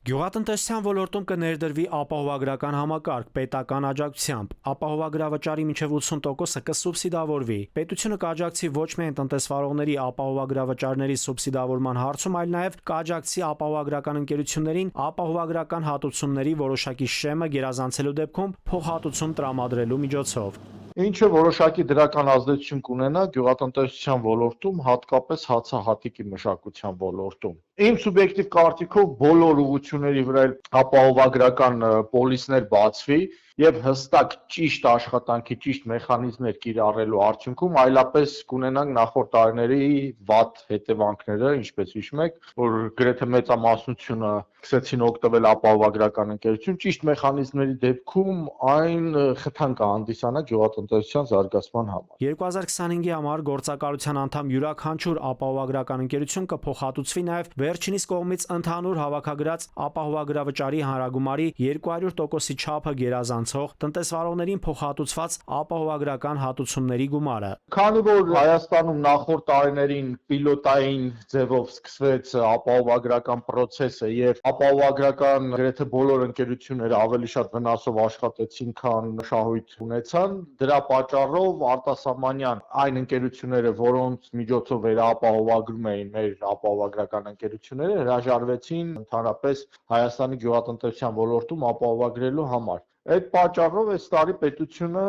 Գյուղատնտեսության ոլորտում կներդրվի ապահովագրական համակարգ պետական աջակցությամբ, ապահովագրավճարի մինչև 80%-ը կսուբսիդավորվի։ Պետությունը կաջակցի ոչ միայն տնտեսվարողների ապահովագրավճարների սուբսիդավորման հարցում, այլ նաև կաջակցի ապահովագրական ընկերություններին ապահովագրական հատուցումների որոշակի շեմը գերազանցելու դեպքում փոխհատուցում տրամադրելու միջոցով։ Ինչը որոշակի դրական ազդեցություն կունենա գյուղատնտեսության ոլորտում, հատկապես հացահատիկի մշակության ոլորտում։ Իմ սուբյեկտիվ կարծիքով բոլոր ուղղությունների վրա ապահովագրական պոլիսներ բացվի եւ հստակ ճիշտ աշխատանքի ճիշտ մեխանիզմներ կիրառելու արդյունքում այլապես կունենանք նախորդ տարիների վատ հետևանքները, ինչպես հիշում եք, որ գրեթե մեծամասնությունը սկսեցին օգտվել ապահովագրական ընկերություն, ճիշտ մեխանիզմների դեպքում այն խթան կհանդիսանա գյուղատնտեսության զարգացման համար։ 2025-ի համար գործակալության անդամ յուրաքանչյուր ապահովագրական ընկերություն կփոխհատուցվի նաև վերջինիս կողմից ընդհանուր հավաքագրած ապահովագրավճարի հանրագումարի 200%-ի չափը գերազանցող տնտեսվարողներին փոխհատուցված ապահովագրական հատուցումների գումարը։ Քանի որ Հայաստանում նախորդ տարիներին պիլոտային ձևով սկսվեց ապահովագրական process-ը եւ ապահովագրական գրեթե բոլոր ընկերությունները ավելի շատ վնասով աշխատեցին, քան շահույթ ունեցան, դրա պատճառով արտասահմանյան այն ընկերությունները, որոնց միջոցով վերապահովագրում էին մեր ապահովագրական ընկերությունները, հրաժարվեցին ընդհանրապես Հայաստանի գյուղատնտեսության ոլորտում ապահովագրելու համար։ Այդ պատճառով այս տարի պետությունը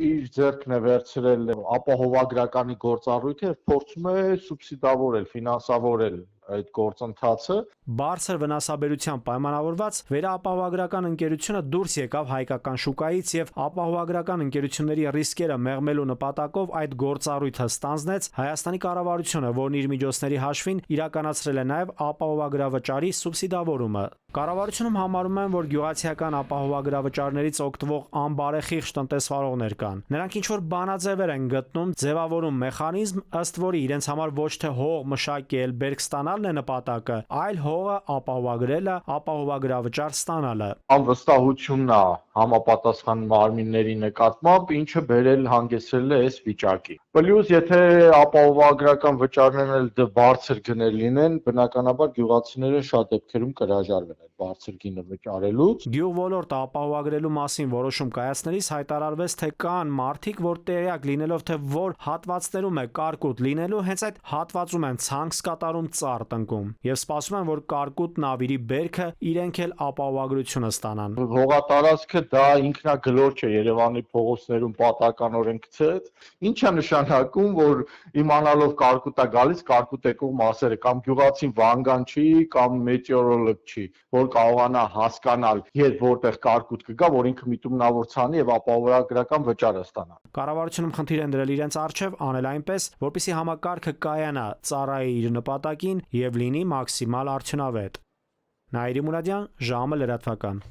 իր ձեռքն է վերցրել ապահովագրականի գործառույթը եւ փորձում է սուբսիդավորել, ֆինանսավորել այդ գործընթացը։ Բարձր վնասաբերությամբ պայմանավորված վերապահովագրական ընկերությունը դուրս եկավ հայկական շուկայից եւ ապահովագրական ընկերությունների ռիսկերը մեղմելու նպատակով այդ գործառույթը ստանձնեց Հայաստանի կառավարությունը, որն իր միջոցների հաշվին իրականացրել է նաեւ ապահովագրավճարի սուբսիդավորումը։ Կառավարությունում համարում են, որ գյուղացիական ապահովագրավճարներից օգտվող անբարեխիղճ տնտեսվարողներ կան։ Նրանք ինչ-որ բանաձևեր են գտնում, ձևավորում մեխանիզմ, ըստ որի իրենց համար ոչ թե հող մշակել, բերք ստանալն է նպատակը, այլ հողը ապահովագրելը, ապահովագրավճար ստանալը։ Անվստահությունն է համապատասխան մարմինների նկատմամբ, ինչը բերել հանգեցրել է այս վիճակի։ Պլյուս, եթե ապահովագրական վճարներն էլ բարձր գներ լինեն, բնականաբար գյուղացիները շատ դեպքերում կհրաժարվեն այդ բարձր գինը վճարելուց։ Գյուղ ոլորտը ապահովագրելու մասին որոշում կայացնելիս հայտարարվեց, թե կան մարդիկ, որ տեղյակ լինելով, թե որ հատվածներում է կարկուտ լինելու, հենց այդ հատվածում են ցանց կատարում, ծառ տնկում եւ սպասում են, որ կարկուտ նավիրի բերքը իրենք էլ ապահովագրությունը ստանան։ Հողատարածքը դա ինքնագլոր չէ, Երևանի փողոցներում պատականորեն գցեց, ինչը նշանակում, որ իմանալով կարկուտ է գալիս, կարկուտ եկող մասերը կամ գյուղացին վանգան չի, կամ մետեորոլոգ չի, որ կարողանա հասկանալ, երբ որտեղ կարկուտ կգա, որ ինքը միտումնավոր ցանի եւ ապահովագրական վճարը ստանա։ Կառավարությունում խնդիր են դրել իրենց առջև անել այնպես, որպեսզի համակարգը կայանա, ծառայի իր նպատակին եւ լինի մաքսիմալ արդյունավետ։ Նաիրի Մուրադյան, ժամը լրատվական։